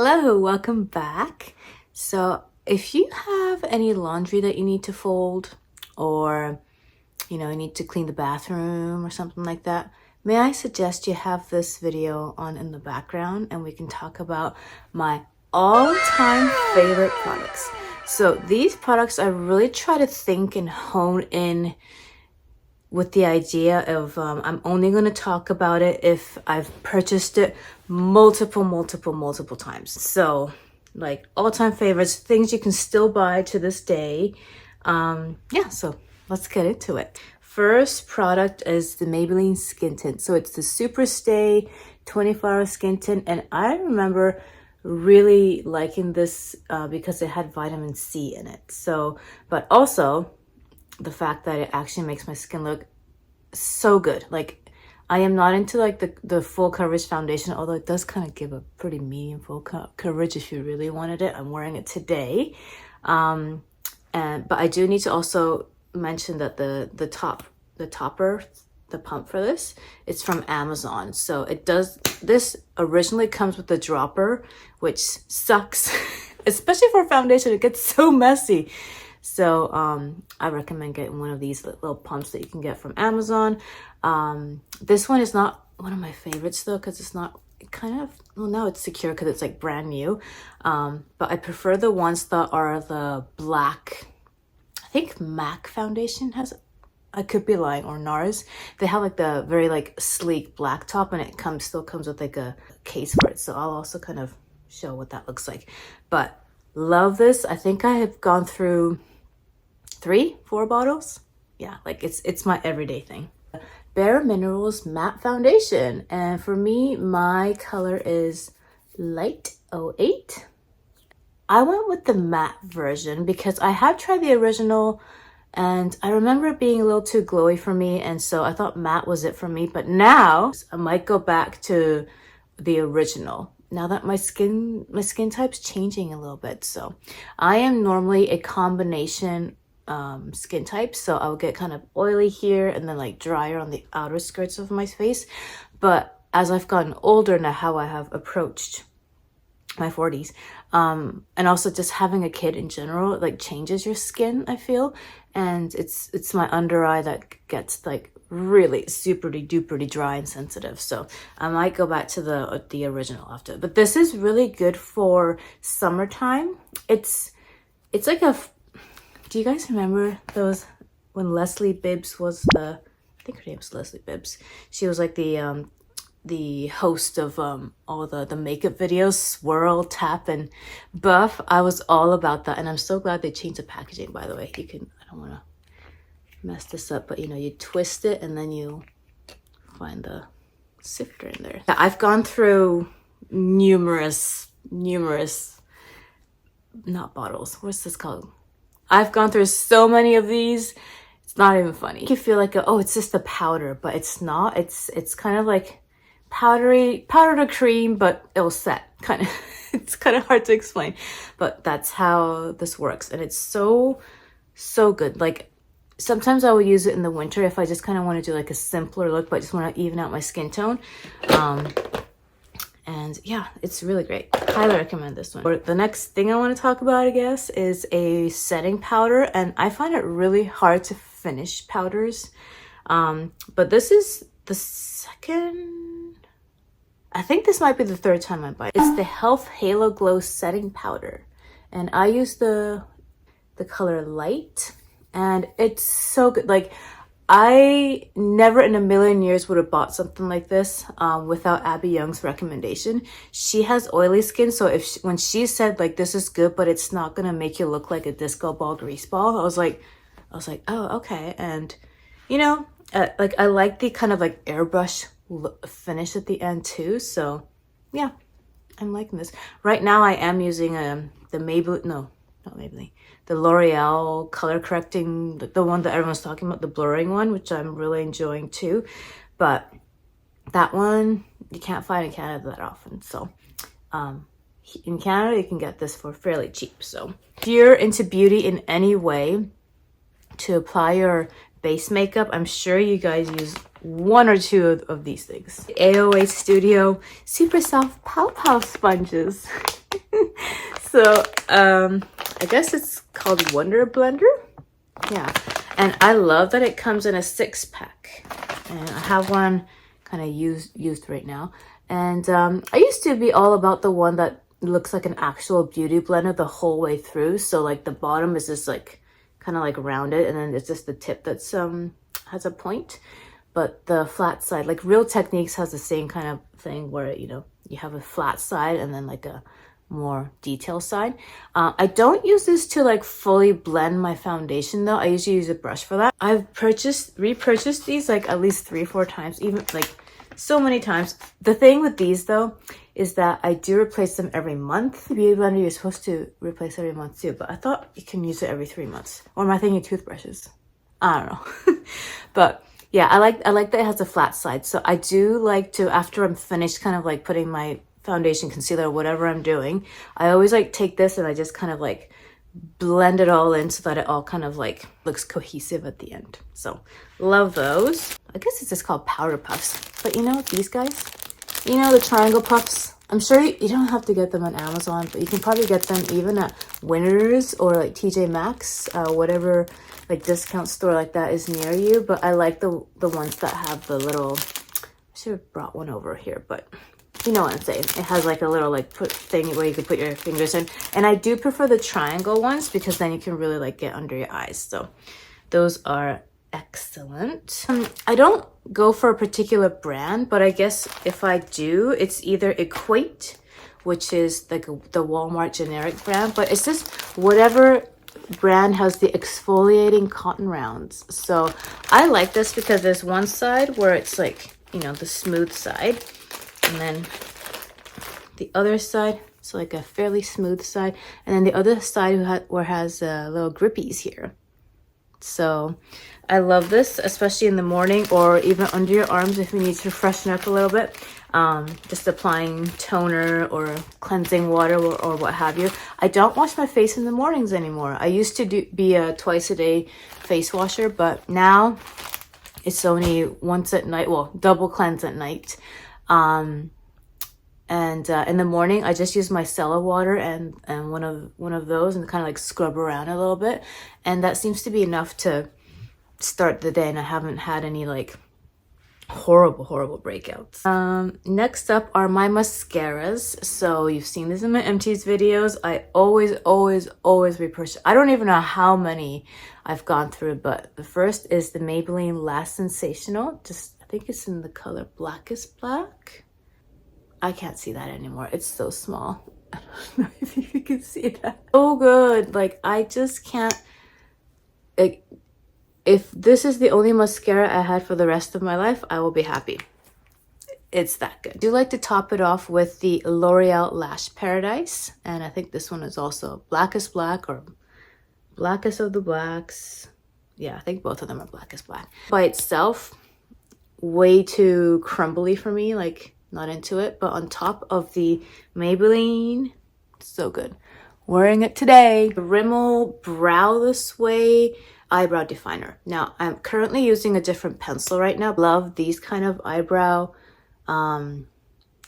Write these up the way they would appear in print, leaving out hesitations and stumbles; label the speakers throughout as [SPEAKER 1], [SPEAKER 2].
[SPEAKER 1] Hello, welcome back. So if you have any laundry that you need to fold, or you need to clean the bathroom or something like that, may I suggest you have this video on in the background and we can talk about my all-time favorite products. So these products, I really try to think and hone in with the idea of I'm only going to talk about it if I've purchased it multiple times. So like all-time favorites, things you can still buy to this day. Yeah, so let's get into it. First product is the Maybelline skin tint. So it's the Super Stay 24-hour skin tint, and I remember really liking this because it had vitamin C in it. So, but also the fact that it actually makes my skin look so good. Like, I am not into like the full coverage foundation, although it does kind of give a pretty medium full coverage if you really wanted it. I'm wearing it today. But I do need to also mention that the pump for this, it's from Amazon. So this originally comes with the dropper, which sucks, especially for foundation. It gets so messy. So I recommend getting one of these little pumps that you can get from Amazon. This one is not one of my favorites though, because it's not now it's secure because it's like brand new. But I prefer the ones that are the black. I think MAC foundation has, I could be lying, or NARS. They have like the very like sleek black top, and it still comes with like a case for it. So I'll also kind of show what that looks like. But love this. I think I have gone through 3-4 bottles. Yeah, like it's my everyday thing. Bare Minerals matte foundation, and for me my color is light 08. I went with the matte version because I have tried the original and I remember it being a little too glowy for me, and so I thought matte was it for me. But now I might go back to the original now that my skin type's changing a little bit. So I am normally a combination skin type, so I'll get kind of oily here and then like drier on the outer skirts of my face. But as I've gotten older now, how I have approached my 40s, and also just having a kid in general, like changes your skin, I feel. And it's my under eye that gets like really super duper dry and sensitive. So I might go back to the original after. But this is really good for summertime. It's like do you guys remember those when Leslie Bibbs was I think her name was Leslie Bibbs. She was like the host of all the makeup videos, Swirl, Tap, and Buff. I was all about that, and I'm so glad they changed the packaging, by the way. You can, I don't want to mess this up, but you twist it and then you find the sifter in there. I've gone through numerous, not bottles, what's this called? I've gone through so many of these, it's not even funny. You feel like, oh, it's just a powder, but it's not. It's kind of like powder to cream, but it'll set. Kind of, it's kind of hard to explain, but that's how this works. And it's so good. Like, sometimes I will use it in the winter if I just kind of want to do like a simpler look, but I just want to even out my skin tone. And yeah, it's really great. Highly recommend this one. The next thing I want to talk about, I guess, is a setting powder. And I find it really hard to finish powders. But this is the second, I think this might be the third time I buy it. It's the Health Halo Glow Setting Powder. And I use the color Light. And it's so good. Like, I never in a million years would have bought something like this without Abby Young's recommendation. She has oily skin, so when she said like this is good, but it's not gonna make you look like a disco ball grease ball, I was like, oh, okay. And like I like the kind of like airbrush finish at the end too. So yeah, I'm liking this. Right now I am using the Maybelline, no, not Maybelline, the L'Oreal color correcting, the one that everyone's talking about, the blurring one, which I'm really enjoying too. But that one you can't find in Canada that often. So in Canada you can get this for fairly cheap. So if you're into beauty in any way, to apply your base makeup, I'm sure you guys use one or two of these things. AOA Studio Super Soft Pow Pow Sponges. So I guess it's called Wonder Blender. Yeah, and I love that it comes in a 6-pack, and I have one kind of used right now. And I used to be all about the one that looks like an actual beauty blender the whole way through. So like the bottom is just like kind of like rounded, and then it's just the tip that's has a point. But the flat side, like Real Techniques has the same kind of thing where, you know, you have a flat side and then like a more detail side. I don't use this to like fully blend my foundation though. I usually use a brush for that. I've repurchased these like at least 3-4 times, even like so many times. The thing with these though is that I do replace them every month. The Beauty Blender you're supposed to replace every month too, but I thought you can use it every 3 months. Or am I thinking toothbrushes? I don't know. But yeah, I like that it has a flat side. So I do like to, after I'm finished kind of like putting my foundation, concealer, whatever I'm doing, I always like take this and I just kind of like blend it all in so that it all kind of like looks cohesive at the end. So love those. I guess it's just called powder puffs, but you know these guys, you know, the triangle puffs, I'm sure you don't have to get them on Amazon, but you can probably get them even at Winners or like TJ Maxx, whatever like discount store like that is near you. But I like the ones that have the little, I should have brought one over here, but you know what I'm saying. It has like a little like thing where you can put your fingers in. And I do prefer the triangle ones because then you can really like get under your eyes. So those are excellent. I don't go for a particular brand, but I guess if I do, it's either Equate, which is like the Walmart generic brand, but it's just whatever brand has the exfoliating cotton rounds. So I like this because there's one side where it's like, you know, the smooth side, and then the other side, so like a fairly smooth side, and then the other side where has little grippies here. So I love this, especially in the morning or even under your arms if you need to freshen up a little bit. Just applying toner or cleansing water or what have you. I don't wash my face in the mornings anymore. I used to be a twice a day face washer, but now it's only once at night. Well, double cleanse at night. And in the morning, I just use micellar water and one of those and kind of like scrub around a little bit. And that seems to be enough to start the day, and I haven't had any like horrible breakouts. Next up are my mascaras. So you've seen this in my empties videos. I always repurchase. I don't even know how many I've gone through, but the first is the Maybelline Lash Sensational. Just, I think it's in the color Blackest Black. I can't see that anymore. It's so small. I don't know if you can see that. So good. Like, I just can't, like, if this is the only mascara I had for the rest of my life, I will be happy. It's that good. I do like to top it off with the L'Oreal Lash Paradise. And I think this one is also Blackest Black or Blackest of the Blacks. Yeah, I think both of them are Blackest Black. By itself, way too crumbly for me, like not into it. But on top of the Maybelline, so good. Wearing it today. Rimmel Brow This Way eyebrow definer. Now I'm currently using a different pencil right now. Love these kind of eyebrow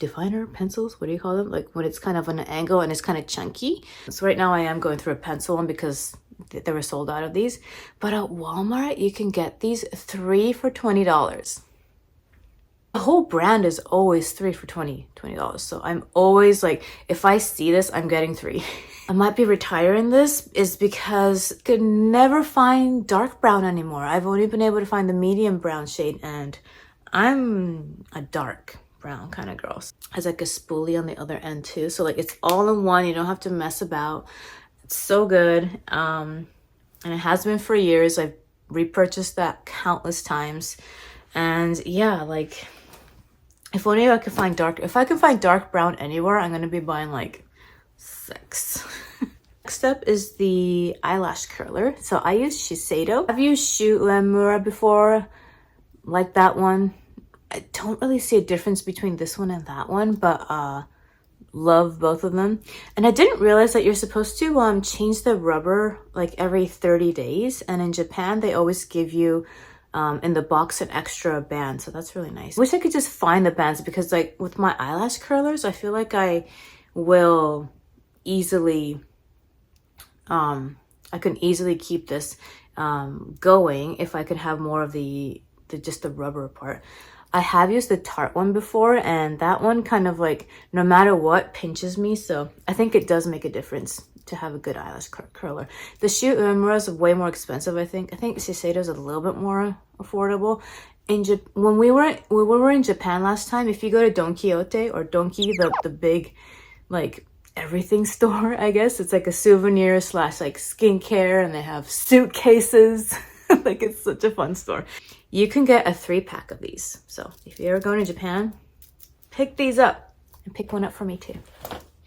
[SPEAKER 1] definer pencils. What do you call them? Like when it's kind of on an angle and it's kind of chunky. So right now I am going through a pencil one because they were sold out of these. But at Walmart you can get these 3 for $20. The whole brand is always 3 for $20. So I'm always like, if I see this, I'm getting 3. I might be retiring this is because I could never find dark brown anymore. I've only been able to find the medium brown shade, and I'm a dark brown kind of girl. It has like a spoolie on the other end too. So like it's all in one. You don't have to mess about. It's so good. And it has been for years. I've repurchased that countless times. And yeah, like if only I could find dark. If I can find dark brown anywhere, I'm going to be buying like 6. Next up is the eyelash curler. So I use Shiseido. I've used Shoot Lemura before, like that one. I don't really see a difference between this one and that one, but love both of them. And I didn't realize that you're supposed to change the rubber like every 30 days. And in Japan, they always give you in the box an extra band. So that's really nice. Wish I could just find the bands because like with my eyelash curlers, I feel like I will easily keep this going if I could have more of the just the rubber part. I have used the Tarte one before, and that one kind of like, no matter what, pinches me. So I think it does make a difference to have a good eyelash curler. The Rimmel is way more expensive, I think. I think Shiseido is a little bit more affordable. When we were in Japan last time, if you go to Don Quixote or Donki, the big like everything store, I guess, it's like a souvenir slash like skincare, and they have suitcases. Like, it's such a fun store. You can get a 3-pack of these. So if you're ever going to Japan, pick these up, and pick one up for me too.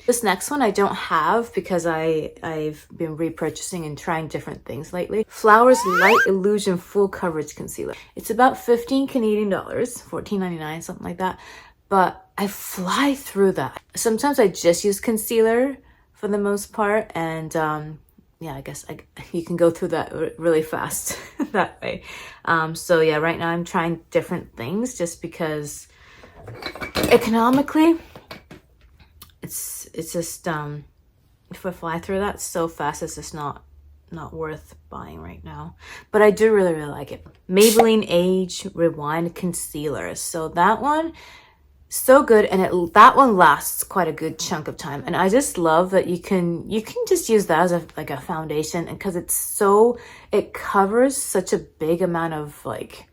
[SPEAKER 1] This next one I don't have because I've been repurchasing and trying different things lately. Flowers Light Illusion Full Coverage Concealer. It's about 15 Canadian dollars, $14.99, something like that. But I fly through that. Sometimes I just use concealer for the most part, and yeah, I guess you can go through that really fast that way. So yeah, right now I'm trying different things just because economically, it's just if I fly through that so fast, it's just not worth buying right now. But I do really like it. Maybelline Age Rewind Concealer. So that one, so good, and that one lasts quite a good chunk of time. And I just love that you can just use that as a foundation, and because it covers such a big amount of like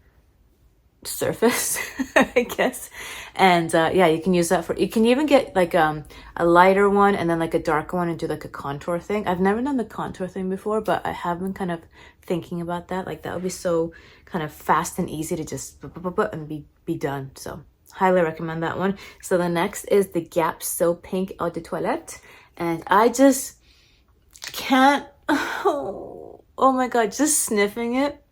[SPEAKER 1] surface, I guess. And yeah, you can use that you can even get like a lighter one and then like a darker one and do like a contour thing. I've never done the contour thing before, but I have been kind of thinking about that. Like, that would be so kind of fast and easy to just and be done. So highly recommend that one. So the next is the Gap So Pink Eau de Toilette, and I just can't, oh my god, just sniffing it.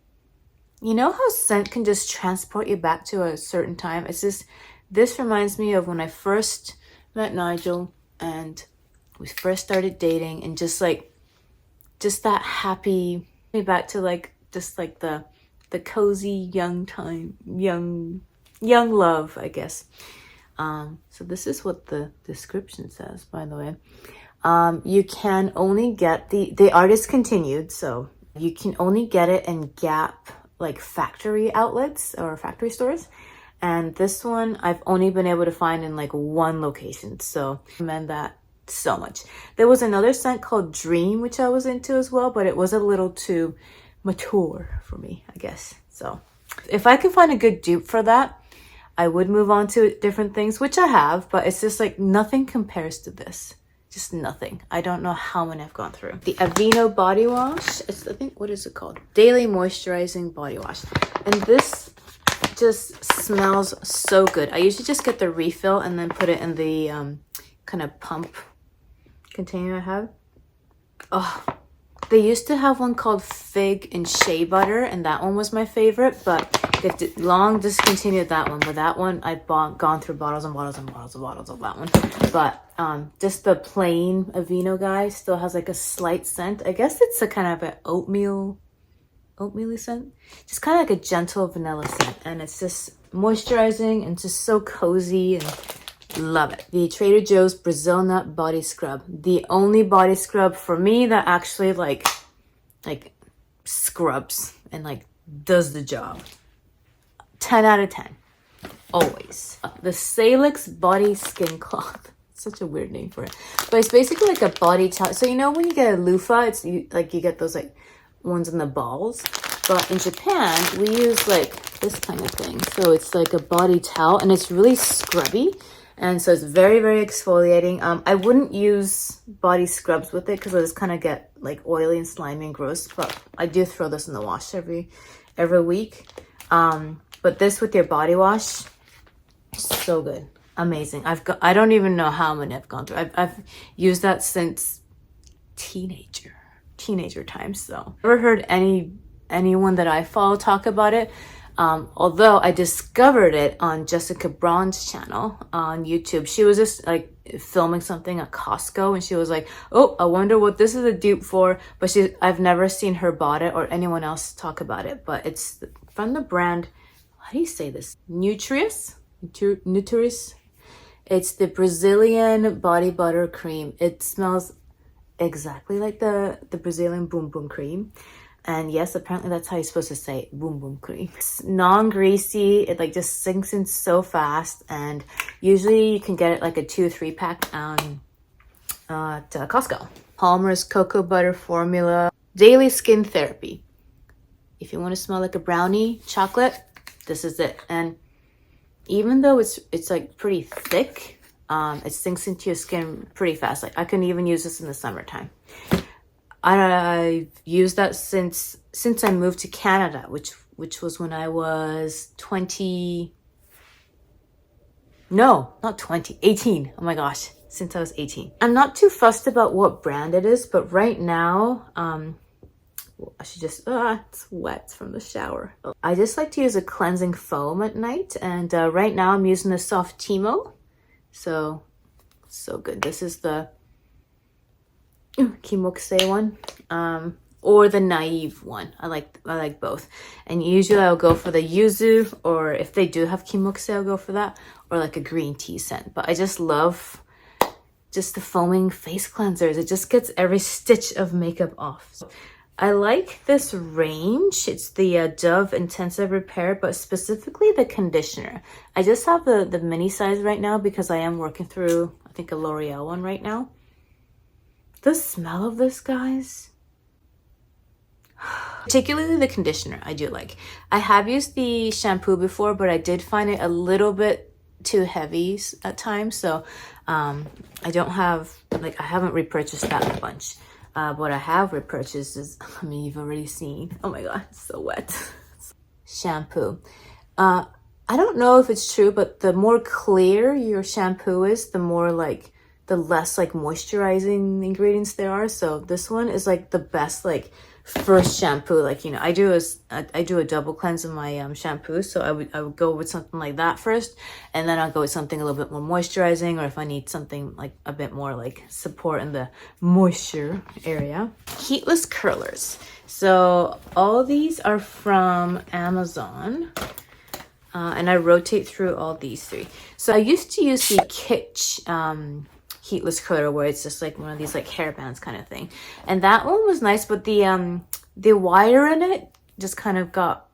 [SPEAKER 1] You know how scent can just transport you back to a certain time? It's just, this reminds me of when I first met Nigel and we first started dating, and just that happy, me back to like, just like the cozy young time, young love, I guess. So this is what the description says, by the way. You can only get the art is continued, so you can only get it in Gap like factory outlets or factory stores, and this one I've only been able to find in like one location, so I recommend that so much. There was another scent called Dream, which I was into as well, but it was a little too mature for me, I guess. So if I can find a good dupe for that, I would move on to different things, which I have, but it's just like nothing compares to this. Just nothing. I don't know how many I've gone through. The Aveeno body wash. It's, I think, what is it called? Daily Moisturizing Body Wash. And this just smells so good. I usually just get the refill and then put it in the kind of pump container I have. Oh, they used to have one called Fig and Shea Butter, and that one was my favorite, but they've long discontinued that one. But that one, I've gone through bottles and bottles and bottles and bottles of that one. But just the plain Aveeno guy still has like a slight scent. I guess it's a kind of an oatmeal-y scent. Just kind of like a gentle vanilla scent, and it's just moisturizing and just so cozy, and love it. The Trader Joe's Brazil Nut Body Scrub. The only body scrub for me that actually like scrubs and like does the job. 10 out of 10. Always. The Salix Body Skin Cloth. Such a weird name for it. But it's basically like a body towel. So you know when you get a loofah, it's you get those like ones in the balls. But in Japan, we use like this kind of thing. So it's like a body towel, and it's really scrubby. And so it's very, very exfoliating. I wouldn't use body scrubs with it because I just kind of get like oily and slimy and gross. But I do throw this in the wash every week. But this with your body wash, so good, amazing. I don't even know how many I've gone through. I've used that since teenager times. So never heard anyone that I follow talk about it. Although I discovered it on Jessica Braun's channel on YouTube. She was just like filming something at Costco, and she was like, oh, I wonder what this is a dupe for. But I've never seen her bought it or anyone else talk about it. But it's from the brand, how do you say this? Nutrius? It's the Brazilian body butter cream. It smells exactly like the Brazilian Boom Boom cream. And yes, apparently that's how you're supposed to say it, Boom Boom cream. It's non-greasy, it like just sinks in so fast, and usually you can get it like a 2 or 3 pack at Costco. Palmer's Cocoa Butter Formula Daily Skin Therapy. If you want to smell like a brownie chocolate, this is it. And even though it's like pretty thick, it sinks into your skin pretty fast. Like I can even use this in the summertime. I've used that since I moved to Canada, which was when I was 20. No, not 20, 18. Oh my gosh, since I was 18. I'm not too fussed about what brand it is, but right now, I should just, it's wet from the shower. I just like to use a cleansing foam at night, and right now I'm using the Soft Timo. So good. This is the Kimokse one, or the Naive one. I like both. And usually I'll go for the yuzu, or if they do have Kimokse, I'll go for that, or like a green tea scent. But I just love just the foaming face cleansers. It just gets every stitch of makeup off. I like this range. It's the Dove Intensive Repair, but specifically the conditioner. I just have the mini size right now because I am working through, I think, a L'Oreal one right now. The smell of this, guys, particularly the conditioner, I do like. I have used the shampoo before, but I did find it a little bit too heavy at times. So I don't have, like, I haven't repurchased that bunch. What I have repurchased is, I mean, you've already seen. Oh my God, it's so wet. Shampoo. I don't know if it's true, but the more clear your shampoo is, the more like, the less like moisturizing ingredients there are. So this one is like the best like first shampoo. Like, you know, I do a double cleanse of my shampoo, so I would go with something like that first, and then I'll go with something a little bit more moisturizing, or if I need something like a bit more like support in the moisture area. Heatless curlers. So all these are from Amazon. And I rotate through all these 3. So I used to use the Kitsch heatless curler, where it's just like one of these like hair bands kind of thing, and that one was nice, but the wire in it just kind of got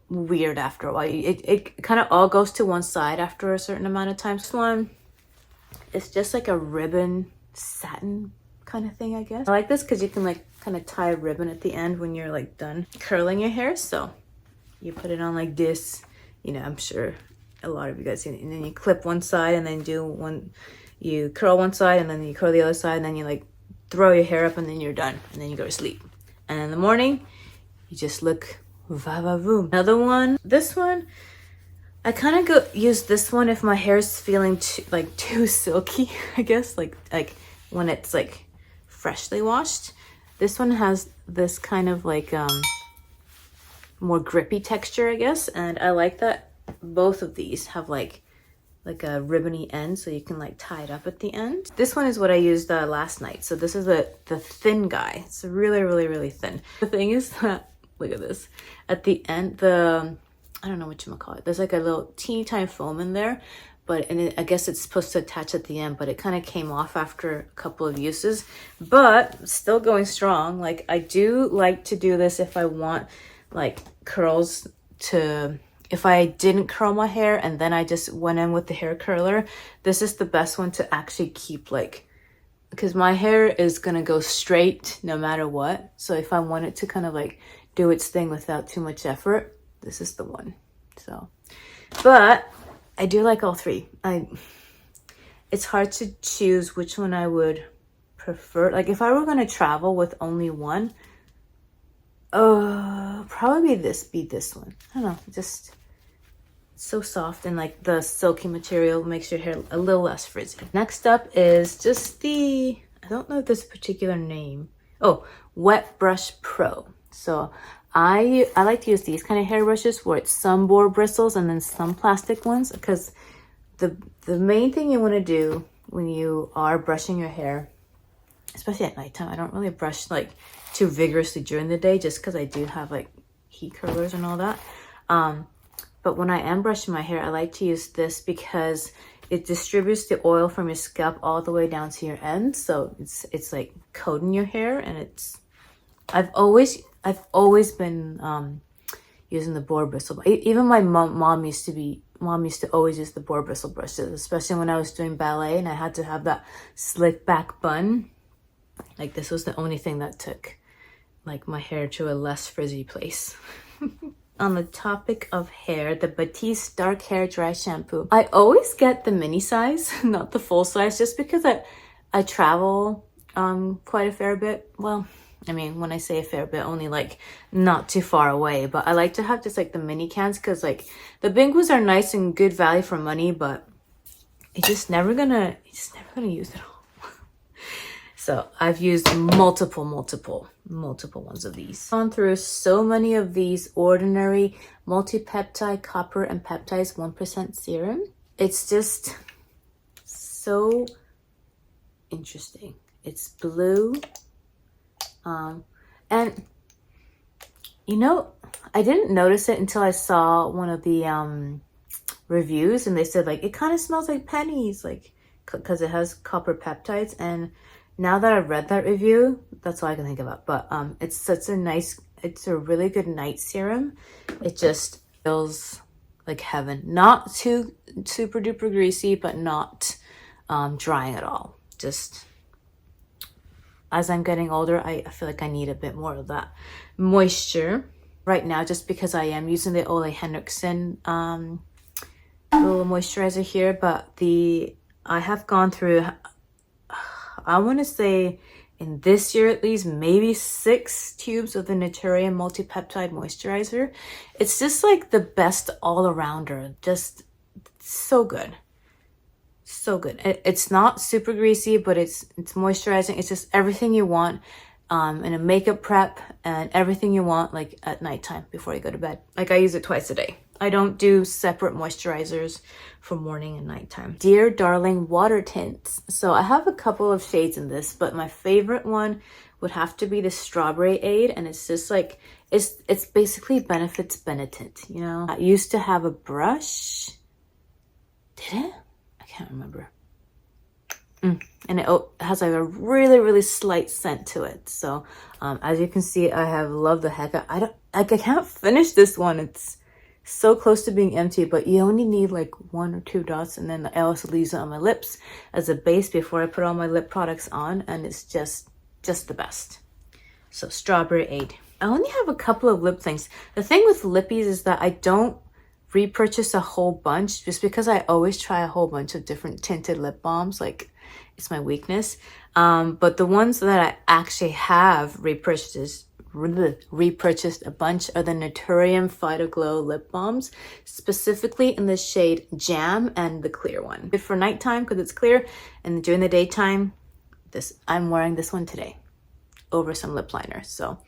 [SPEAKER 1] weird after a while. It kind of all goes to one side after a certain amount of time. This one is just like a ribbon satin kind of thing, I guess. I like this because you can like kind of tie a ribbon at the end when you're like done curling your hair. So you put it on like this, you know, I'm sure a lot of you guys seen it, and then you clip one side and then do one. You curl one side and then you curl the other side, and then you like throw your hair up, and then you're done, and then you go to sleep. And in the morning, you just look va-va-voom. Another one, this one, I kind of use this one if my hair is feeling too silky, I guess, like when it's like freshly washed. This one has this kind of like more grippy texture, I guess, and I like that both of these have like a ribbony end, so you can like tie it up at the end. This one is what I used last night. So this is the thin guy. It's really thin. The thing is that, look at this, at the end, I don't know what you call it, there's like a little teeny tiny foam in there, I guess it's supposed to attach at the end, but it kind of came off after a couple of uses, but still going strong. Like, I do like to do this if I want like curls to, if I didn't curl my hair and then I just went in with the hair curler, this is the best one to actually keep, like, because my hair is gonna go straight no matter what. So if I want it to kind of like do its thing without too much effort, this is the one. So, but I do like all 3. It's hard to choose which one I would prefer. Like, if I were gonna travel with only one, probably be this one. I don't know, just so soft, and like the silky material makes your hair a little less frizzy. Next up is just I don't know if there's a particular name. Oh, Wet Brush Pro. So I like to use these kind of hair brushes where it's some boar bristles and then some plastic ones, because the main thing you want to do when you are brushing your hair, especially at nighttime, I don't really brush like too vigorously during the day just because I do have like heat curlers and all that. But when I am brushing my hair, I like to use this because it distributes the oil from your scalp all the way down to your end, so it's like coating your hair. And it's I've always been using the boar bristle. Even my mom used to always use the boar bristle brushes, especially when I was doing ballet and I had to have that slick back bun. Like, this was the only thing that took like my hair to a less frizzy place. On the topic of hair, the Batiste Dark Hair Dry Shampoo. I always get the mini size, not the full size, just because I travel quite a fair bit. Well, I mean, when I say a fair bit, only like not too far away, but I like to have just like the mini cans, because like the big ones are nice and good value for money, but you're just never gonna use it all. So I've used multiple ones of these. Gone through so many of these ordinary multi-peptide copper and peptides 1% serum. It's just so interesting. It's blue. And you know, I didn't notice it until I saw one of the reviews, and they said like it kind of smells like pennies, like because it has copper peptides. And now that I've read that review, that's all I can think about. But it's such a nice, it's a really good night serum. It just feels like heaven. Not too super duper greasy, but not drying at all. Just as I'm getting older, I feel like I need a bit more of that moisture. Right now, just because I am using the Ole Henriksen little moisturizer here, but I have gone through, I want to say in this year at least, maybe 6 tubes of the Naturium multi-peptide moisturizer. It's just like the best all-arounder. Just so good. So good. It's not super greasy, but it's moisturizing. It's just everything you want in a makeup prep, and everything you want like at nighttime before you go to bed. Like, I use it twice a day. I don't do separate moisturizers for morning and nighttime. Dear Darling Water Tints. So I have a couple of shades in this, but my favorite one would have to be the Strawberry Aid, and it's just like, it's basically Benefits Benetint, you know? I used to have a brush. Did it? I can't remember. And it has like a really slight scent to it. So as you can see, I have loved the heck. I can't finish this one. It's so close to being empty, but you only need like 1 or 2 dots, and then I also leave it on my lips as a base before I put all my lip products on, and it's just the best. So Strawberry Aid. I only have a couple of lip things. The thing with lippies is that I don't repurchase a whole bunch, just because I always try a whole bunch of different tinted lip balms. Like, it's my weakness. But the ones that I actually have repurchased a bunch are the Naturium Phytoglow lip balms, specifically in the shade Jam and the clear one. For nighttime, because it's clear, and during the daytime, I'm wearing this one today over some lip liner. So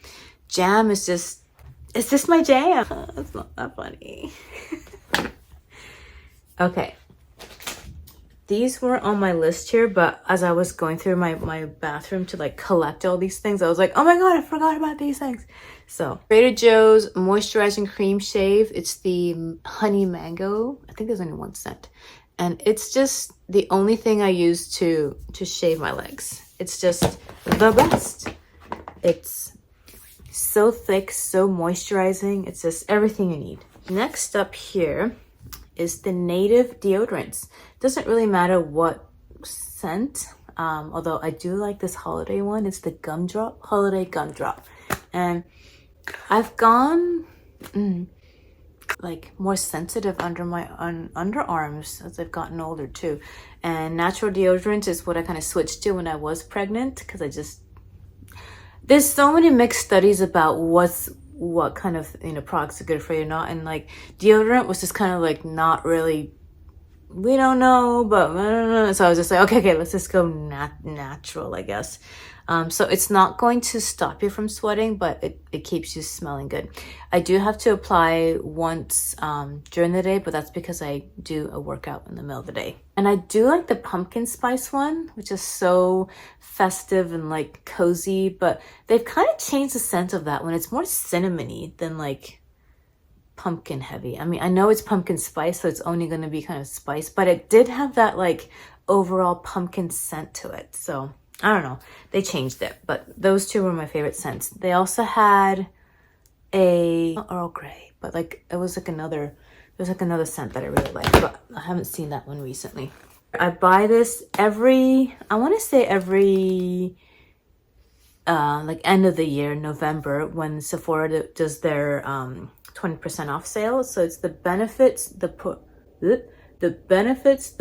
[SPEAKER 1] Jam is just, it's just my jam. It's not that funny. Okay. These were on my list here, but as I was going through my bathroom to like collect all these things, I was like, oh my god, I forgot about these things. So Trader Joe's Moisturizing Cream Shave. It's the Honey Mango. I think there's only 1 scent. And it's just the only thing I use to shave my legs. It's just the best. It's so thick, so moisturizing. It's just everything you need. Next up here is the Native deodorants. Doesn't really matter what scent, although I do like this holiday one. It's the Gumdrop, Holiday Gumdrop. And I've gone like more sensitive under my underarms as I've gotten older too. And natural deodorant is what I kind of switched to when I was pregnant, because there's so many mixed studies about what kind of, you know, products are good for you or not. And like deodorant was just kind of like not really, we don't know, but I don't know. So I was just like, okay, let's just go natural, I guess. So it's not going to stop you from sweating, but it keeps you smelling good. I do have to apply once during the day, but that's because I do a workout in the middle of the day. And I do like the pumpkin spice one, which is so festive and like cozy, but they've kind of changed the scent of that one. It's more cinnamony than like pumpkin heavy. I mean, I know it's pumpkin spice, so it's only going to be kind of spice, but it did have that like overall pumpkin scent to it. So I don't know, they changed it, but those two were my favorite scents. They also had a Earl Grey, but like it was like another, there's like another scent that I really like, but I haven't seen that one recently. I buy this every, I want to say every like end of the year, November, when Sephora does their 20% off sale. So it's the Benefits,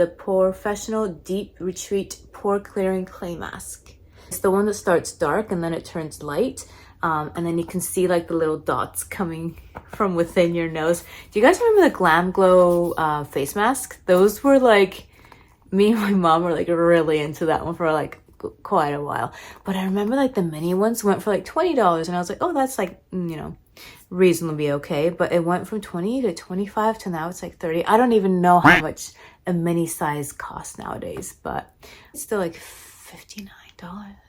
[SPEAKER 1] the Professional Deep Retreat Pore Clearing Clay Mask. It's the one that starts dark and then it turns light. And then you can see like the little dots coming from within your nose. Do you guys remember the Glam Glow face mask? Those were like, me and my mom were like really into that one for like quite a while. But I remember like the mini ones went for like $20 and I was like, oh, that's like, you know, reasonably okay. But it went from 20 to 25 to now it's like 30. I don't even know how much a mini size costs nowadays, but it's still like $59.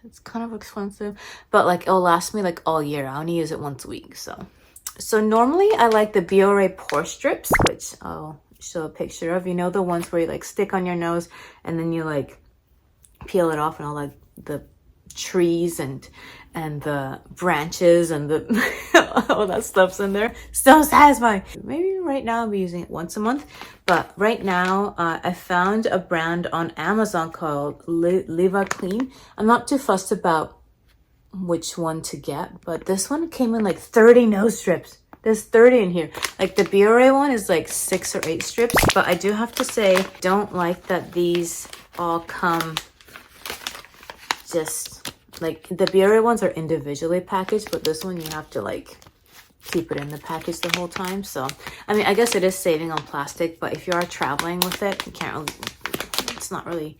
[SPEAKER 1] It's kind of expensive, but like it'll last me like all year. I only use it once a week. So normally I like the BOA pore strips, which I'll show a picture of. You know, the ones where you like stick on your nose and then you like peel it off and all like the trees and the branches and the all that stuff's in there. So satisfying. Maybe right now I'll be using it once a month, but right now I found a brand on Amazon called Liva Clean. I'm not too fussed about which one to get, but this one came in like 30 nose strips. There's 30 in here. Like the BOA one is like 6 or 8 strips, but I do have to say, don't like that these all come just like, the BOA ones are individually packaged, but this one you have to like keep it in the package the whole time. So I mean, I guess it is saving on plastic, but if you are traveling with it, you can't really, it's not really,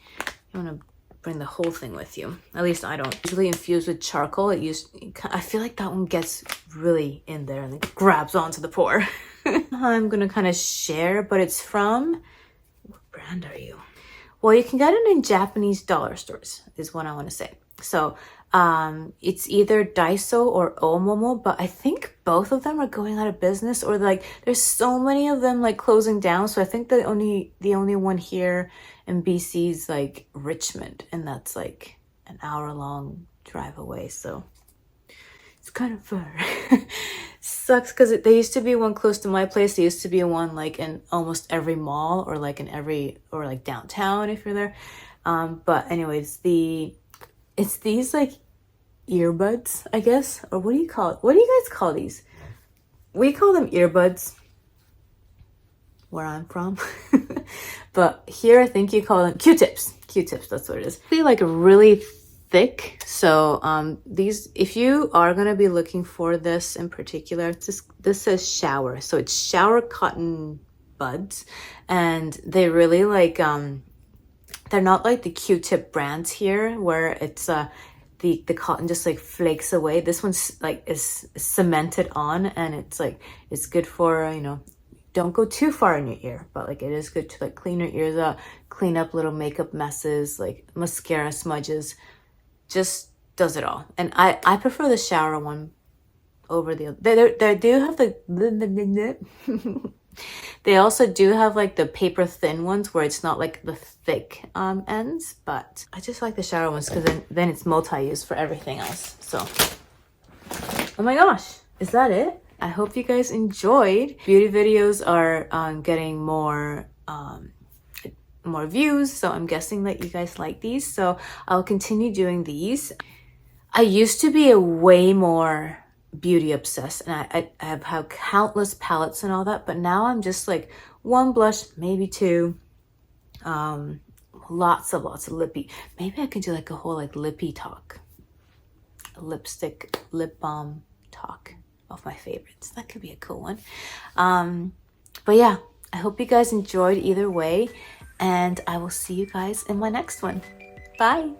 [SPEAKER 1] you want to bring the whole thing with you. At least I don't. Usually infused with charcoal, I feel like that one gets really in there and it grabs onto the pore. I'm gonna kind of share, but it's from, what brand are you? Well, you can get it in Japanese dollar stores is what I want to say. So it's either Daiso or Omomo, but I think both of them are going out of business, or like there's so many of them like closing down. So I think the only one here in BC is like Richmond, and that's like an hour-long drive away. So it's kind of far. Sucks because there used to be one close to my place. There used to be one like in almost every mall, or like in every, or like downtown if you're there. But anyways, it's these like earbuds, I guess, or what do you call it? What do you guys call these? We call them earbuds where I'm from. But here I think you call them Q-tips. Q-tips, that's what it is. They like really thick. So these, if you are gonna be looking for this in particular, this says shower. So it's shower cotton buds, and they really like they're not like the Q-tip brands here where it's the cotton just like flakes away. This one's like is cemented on, and it's like, it's good for, you know, don't go too far in your ear, but like it is good to like clean your ears up, clean up little makeup messes, like mascara smudges, just does it all. And I prefer the shower one over the other. They do have the they also do have like the paper thin ones where it's not like the thick ends, but I just like the shower ones because then it's multi-use for everything else. So oh my gosh, is that it? I hope you guys enjoyed. Beauty videos are getting more views, so I'm guessing that you guys like these, so I'll continue doing these. I used to be a way more beauty obsessed, and I have had countless palettes and all that, but now I'm just like one blush, maybe two, lots of lippy. Maybe I could do like a whole like lippy talk, a lipstick lip balm talk of my favorites. That could be a cool one. But yeah, I hope you guys enjoyed either way, and I will see you guys in my next one. Bye.